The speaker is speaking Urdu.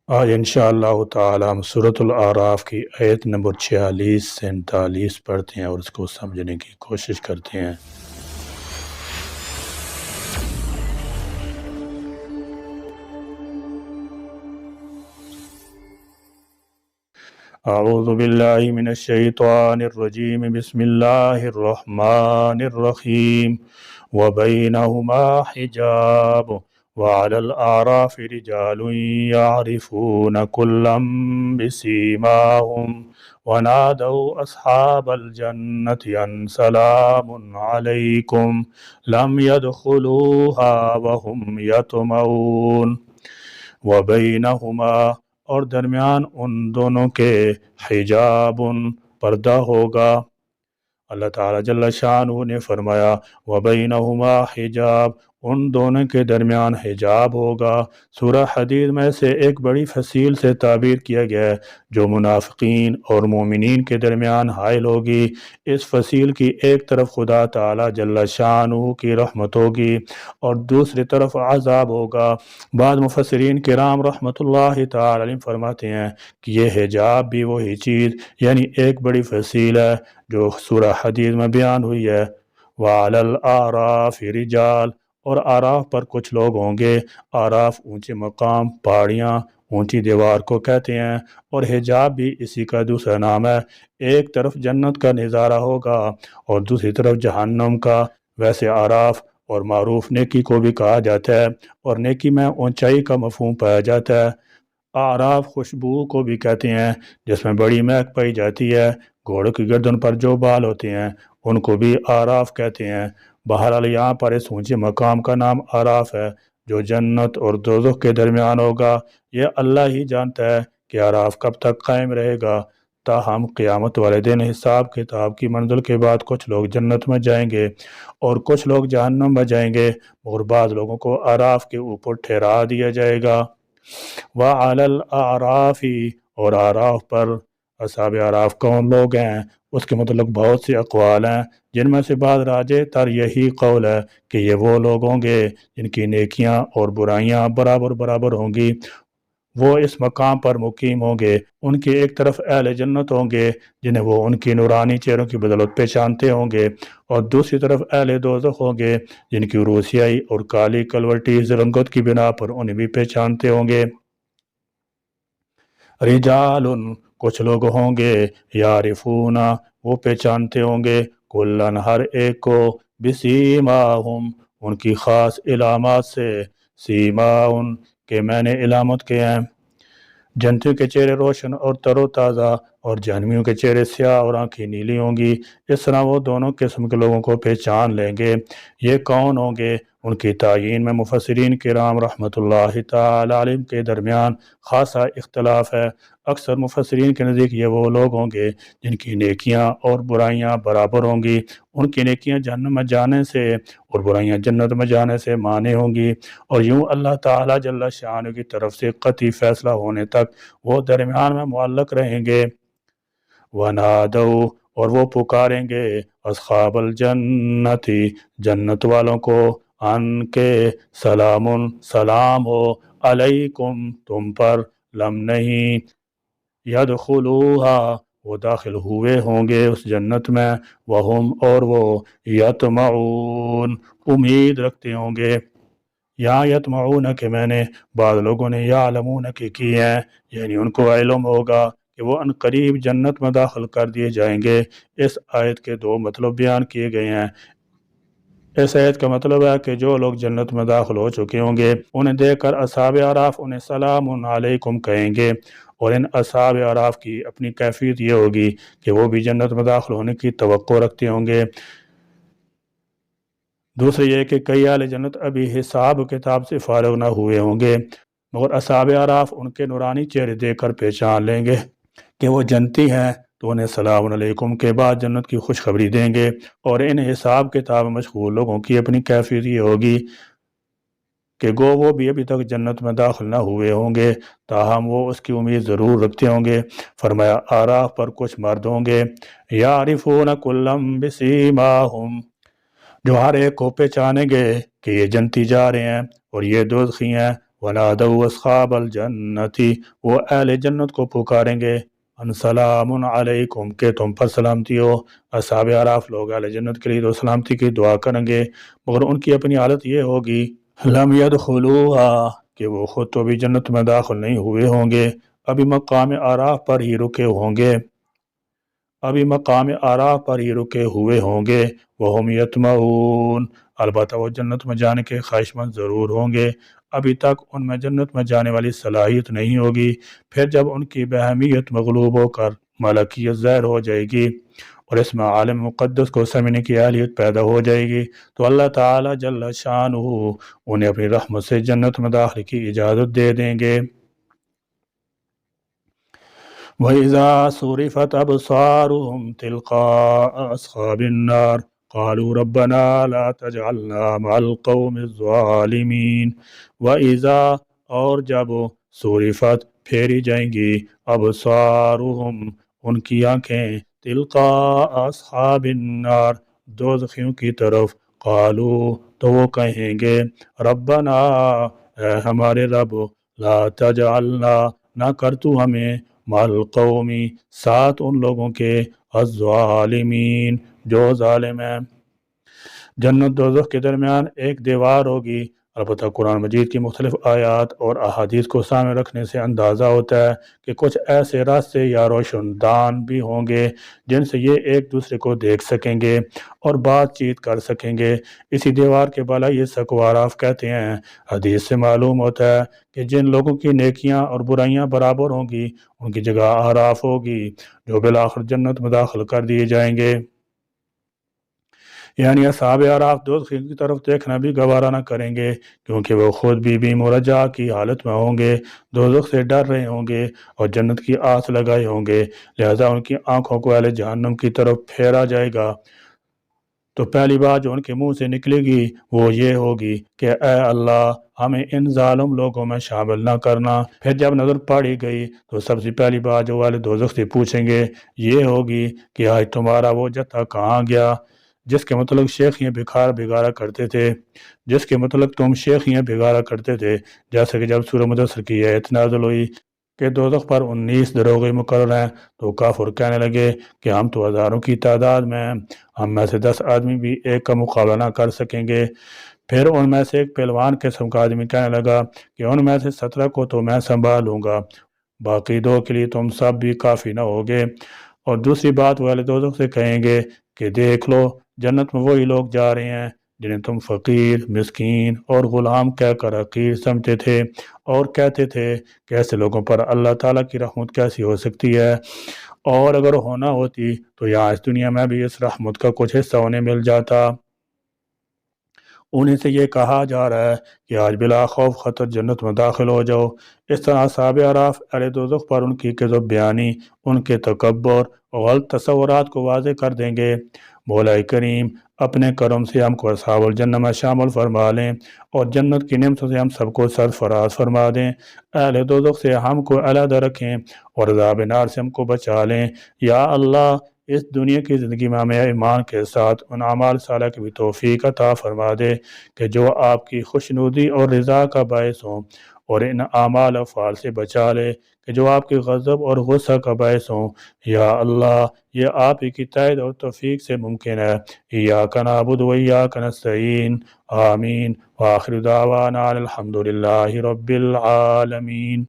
آج انشاءاللہ تعالی ہم سورۃ الاعراف کی آیت نمبر 46 سے 39 پڑھتے ہیں اور اس کو سمجھنے کی کوشش کرتے ہیں۔ اعوذ باللہ من الشیطان الرجیم، بسم اللہ الرحمن الرحیم۔ وَبَيْنَهُمَا حِجَابٌ وَعَلَى الْأَعْرَافِ رِجَالٌ يَعْرِفُونَ كُلًّا بِسِيمَاهُمْ وَنَادَوْا أَصْحَابَ الْجَنَّةِ أَنْ سَلَامٌ عَلَيْكُمْ لَمْ يَدْخُلُوهَا وَهُمْ يَطْمَعُونَ۔ وَبَيْنَهُمَا، اور درمیان ان دونوں کے حجاب پردہ ہوگا۔ اللہ تعالیٰ جل شانہ نے فرمایا وَبَيْنَهُمَا حجاب، ان دونوں کے درمیان حجاب ہوگا۔ سورہ حدید میں سے ایک بڑی فصیل سے تعبیر کیا گیا ہے جو منافقین اور مومنین کے درمیان حائل ہوگی۔ اس فصیل کی ایک طرف خدا تعالیٰ جل شانہ کی رحمت ہوگی اور دوسری طرف عذاب ہوگا۔ بعض مفسرین کرام رحمۃ اللہ تعالی علیہم فرماتے ہیں کہ یہ حجاب بھی وہی چیز یعنی ایک بڑی فصیل ہے جو سورہ حدید میں بیان ہوئی ہے۔ وَعَلَى الْأَعْرَافِ رِجَالٌ، اور آراف پر کچھ لوگ ہوں گے۔ آراف اونچے مقام، پہاڑیاں، اونچی دیوار کو کہتے ہیں، اور حجاب بھی اسی کا دوسرا نام ہے۔ ایک طرف جنت کا نظارہ ہوگا اور دوسری طرف جہنم کا۔ ویسے آراف اور معروف نیکی کو بھی کہا جاتا ہے، اور نیکی میں اونچائی کا مفہوم پایا جاتا ہے۔ آراف خوشبو کو بھی کہتے ہیں جس میں بڑی مہک پائی جاتی ہے۔ گھوڑوں کی گردن پر جو بال ہوتے ہیں ان کو بھی آراف کہتے ہیں۔ بہرحال یہاں پر اس اونچے مقام کا نام آراف ہے جو جنت اور دوزخ کے درمیان ہوگا۔ یہ اللہ ہی جانتا ہے کہ آراف کب تک قائم رہے گا۔ تاہم قیامت والے دن حساب کتاب کی منزل کے بعد کچھ لوگ جنت میں جائیں گے اور کچھ لوگ جہنم میں جائیں گے، اور بعض لوگوں کو آراف کے اوپر ٹھہرا دیا جائے گا۔ وَعَلَى الْأَعْرَافِ، اور آراف پر۔ اصحاب آراف کون لوگ ہیں؟ اس کے متعلق بہت سی اقوال ہیں، جن میں سے بعض راجح تر یہی قول ہے کہ یہ وہ لوگ ہوں گے جن کی نیکیاں اور برائیاں برابر برابر ہوں گی۔ وہ اس مقام پر مقیم ہوں گے۔ ان کی ایک طرف اہل جنت ہوں گے جنہیں وہ ان کی نورانی چہروں کی بدولت پہچانتے ہوں گے، اور دوسری طرف اہل دوزخ ہوں گے جن کی روسیائی اور کالی کلوٹی رنگت کی بنا پر انہیں بھی پہچانتے ہوں گے۔ رجال، کچھ لوگ ہوں گے، یعرفون، وہ پہچانتے ہوں گے، کلن، ہر ایک کو، بسیماہم، ان کی خاص علامات سے، سیماؤن، کہ میں نے علامت کے ہیں۔ جنتیوں کے چہرے روشن اور تر و تازہ، اور جہنمیوں کے چہرے سیاہ اور آنکھیں نیلی ہوں گی۔ اس طرح وہ دونوں قسم کے لوگوں کو پہچان لیں گے۔ یہ کون ہوں گے؟ ان کی تعیین میں مفسرین کرام رحمۃ اللہ تعالی علیہم کے درمیان خاصا اختلاف ہے۔ اکثر مفسرین کے نزدیک یہ وہ لوگ ہوں گے جن کی نیکیاں اور برائیاں برابر ہوں گی۔ ان کی نیکیاں جہنم میں جانے سے اور برائیاں جنت میں جانے سے مانے ہوں گی، اور یوں اللہ تعالی جل شانہ کی طرف سے قطعی فیصلہ ہونے تک وہ درمیان میں معلق رہیں گے۔ وَنَادَوْا، اور وہ پکاریں گے، اصحاب الجنت، جنت والوں کو، ان کے، سلام، سلام ہو، علیکم، تم پر، لم نہیں، یدخلوہا، وہ داخل ہوئے ہوں گے اس جنت میں، وہم، اور وہ، یطمعون، امید رکھتے ہوں گے۔ یہاں یطمعون کہ میں نے بعض لوگوں نے یعلمون کی ہیں، یعنی ان کو علم ہوگا کہ وہ ان قریب جنت میں داخل کر دیے جائیں گے۔ اس آیت کے دو مطلب بیان کیے گئے ہیں۔ اس آیت کا مطلب ہے کہ جو لوگ جنت میں داخل ہو چکے ہوں گے انہیں دیکھ کر اصحاب اعراف انہیں سلام علیکم کہیں گے، اور ان اصحاب اعراف کی اپنی کیفیت یہ ہوگی کہ وہ بھی جنت میں داخل ہونے کی توقع رکھتے ہوں گے۔ دوسرے یہ کہ کئی اہل جنت ابھی حساب کتاب سے فارغ نہ ہوئے ہوں گے، مگر اصحاب اعراف ان کے نورانی چہرے دیکھ کر پہچان لیں گے کہ وہ جنتی ہیں، تو انہیں سلام علیکم کے بعد جنت کی خوشخبری دیں گے۔ اور ان حساب کتاب مشغول لوگوں کی اپنی کیفیت یہ ہوگی کہ گو وہ بھی ابھی تک جنت میں داخل نہ ہوئے ہوں گے، تاہم وہ اس کی امید ضرور رکھتے ہوں گے۔ فرمایا آراف پر کچھ مرد ہوں گے، یعرفون کلم بسیماہم، جو ہر ایک کو پہچانیں گے کہ یہ جنتی جا رہے ہیں اور یہ دوزخی ہیں، ونادوا اصحاب الجنتی، وہ اہل جنت کو پکاریں گے ان سلام علیکم کہ تم پر سلامتی ہو۔ اصحاب اعراف لوگ اہل جنت کے لیے تو سلامتی کی دعا کریں گے، مگر ان کی اپنی حالت یہ ہوگی لم یدخلوها کہ وہ خود تو بھی جنت میں داخل نہیں ہوئے ہوں گے، ابھی مقام اعراف پر ہی رکے ہوں گے، وہم یطمعون، البتہ وہ جنت میں جانے کے خواہشمند ضرور ہوں گے، ابھی تک ان میں جنت میں جانے والی صلاحیت نہیں ہوگی۔ پھر جب ان کی بہیمیت مغلوب ہو کر ملکیت ظاہر ہو جائے گی اور اس میں عالم مقدس کو سمجھنے کی اہلیت پیدا ہو جائے گی، تو اللہ تعالی جل شانہ انہیں اپنی رحمت سے جنت میں داخلے کی اجازت دے دیں گے۔ وَإِذَا صُرِفَتْ أَبْصَارُهُمْ تِلْقَاءَ أَصْحَابِ النَّارِ قَالُوا رَبَّنَا لَا تَجْعَلْنَا مَعَ الْقَوْمِ الظَّالِمِينَ۔ وَإِذَا اور جب صُرِفَت پھیری جائیں گی أَبْصَارُهُمْ ان کی آنکھیں تِلْقَاءَ أَصْحَابِ النَّارِ دوزخیوں کی طرف، قالوا تو وہ کہیں گے ربنا اے ہمارے رب، لا تجعلنا نہ کر تو ہمیں مع القومی ساتھ ان لوگوں کے الظالمین جو ظالم ہیں۔ جنت دوزخ کے درمیان ایک دیوار ہوگی، البتہ قرآن مجید کی مختلف آیات اور احادیث کو سامنے رکھنے سے اندازہ ہوتا ہے کہ کچھ ایسے راستے یا روشن دان بھی ہوں گے جن سے یہ ایک دوسرے کو دیکھ سکیں گے اور بات چیت کر سکیں گے۔ اسی دیوار کے بالا یہ سقواراف کہتے ہیں۔ حدیث سے معلوم ہوتا ہے کہ جن لوگوں کی نیکیاں اور برائیاں برابر ہوں گی ان کی جگہ اعراف ہوگی جو بالآخر جنت میں داخل کر دیے جائیں گے۔ یعنی اصحاب اعراف دوزخ کی طرف دیکھنا بھی گوارا نہ کریں گے، کیونکہ وہ خود بھی مرجع کی حالت میں ہوں گے، دوزخ سے ڈر رہے ہوں گے اور جنت کی آس لگائے ہوں گے، لہذا ان کی آنکھوں کو اہل جہنم کی طرف پھیرا جائے گا تو پہلی بات جو ان کے منہ سے نکلے گی وہ یہ ہوگی کہ اے اللہ ہمیں ان ظالم لوگوں میں شامل نہ کرنا۔ پھر جب نظر پڑی گئی تو سب سے پہلی بات جو والے دوزخ سے پوچھیں گے یہ ہوگی کہ آج تمہارا وہ جتھا کہاں گیا جس کے متعلق شیخیاں بگاڑا کرتے تھے، تم شیخیاں بگاڑا کرتے تھے۔ جیسے کہ جب سورہ مدثر کی آیت نازل ہوئی کہ دوزخ پر 19 دروغے مقرر ہیں تو کافر کہنے لگے کہ ہم تو ہزاروں کی تعداد میں ہیں، ہم میں سے 10 آدمی بھی ایک کا مقابلہ نہ کر سکیں گے۔ پھر ان میں سے ایک پہلوان قسم کا آدمی کہنے لگا کہ ان میں سے 17 کو تو میں سنبھالوں گا، باقی 2 کے لیے تم سب بھی کافی نہ ہوگے۔ اور دوسری بات وہ اہل دوزخ سے کہیں گے کہ دیکھ لو جنت میں وہی لوگ جا رہے ہیں جنہیں تم فقیر، مسکین اور غلام کہہ کر حقیر سمجھتے تھے اور کہتے تھے کہ ایسے لوگوں پر اللہ تعالیٰ کی رحمت کیسی ہو سکتی ہے، اور اگر ہونا ہوتی تو یہاں اس دنیا میں بھی اس رحمت کا کچھ حصہ انہیں مل جاتا۔ انہیں سے یہ کہا جا رہا ہے کہ آج بلا خوف خطر جنت میں داخل ہو جاؤ۔ اس طرح اصحاب اعراف اہل دوزخ پر ان کی کذب بیانی، ان کے تکبر اور غلط تصورات کو واضح کر دیں گے۔ مولا کریم اپنے کرم سے ہم کو اصحاب الجنہ میں شامل فرما لیں اور جنت کی نعمتوں سے ہم سب کو سرفراز فرما دیں، اہل دوزخ سے ہم کو علیحدہ رکھیں اور عذاب نار سے ہم کو بچا لیں۔ یا اللہ اس دنیا کی زندگی میں ہمیں ایمان کے ساتھ ان اعمال صالحہ کی بھی توفیق عطا فرما دے کہ جو آپ کی خوشنودی اور رضا کا باعث ہوں، اور ان اعمال افعال سے بچا لے کہ جو آپ کے غضب اور غصہ کا باعث ہوں۔ یا اللہ یہ آپ ہی کی تائید اور توفیق سے ممکن ہے۔ ایاک نعبد و ایاک نستعین، آمین، وآخر دعوانا الحمد للہ رب العالمین۔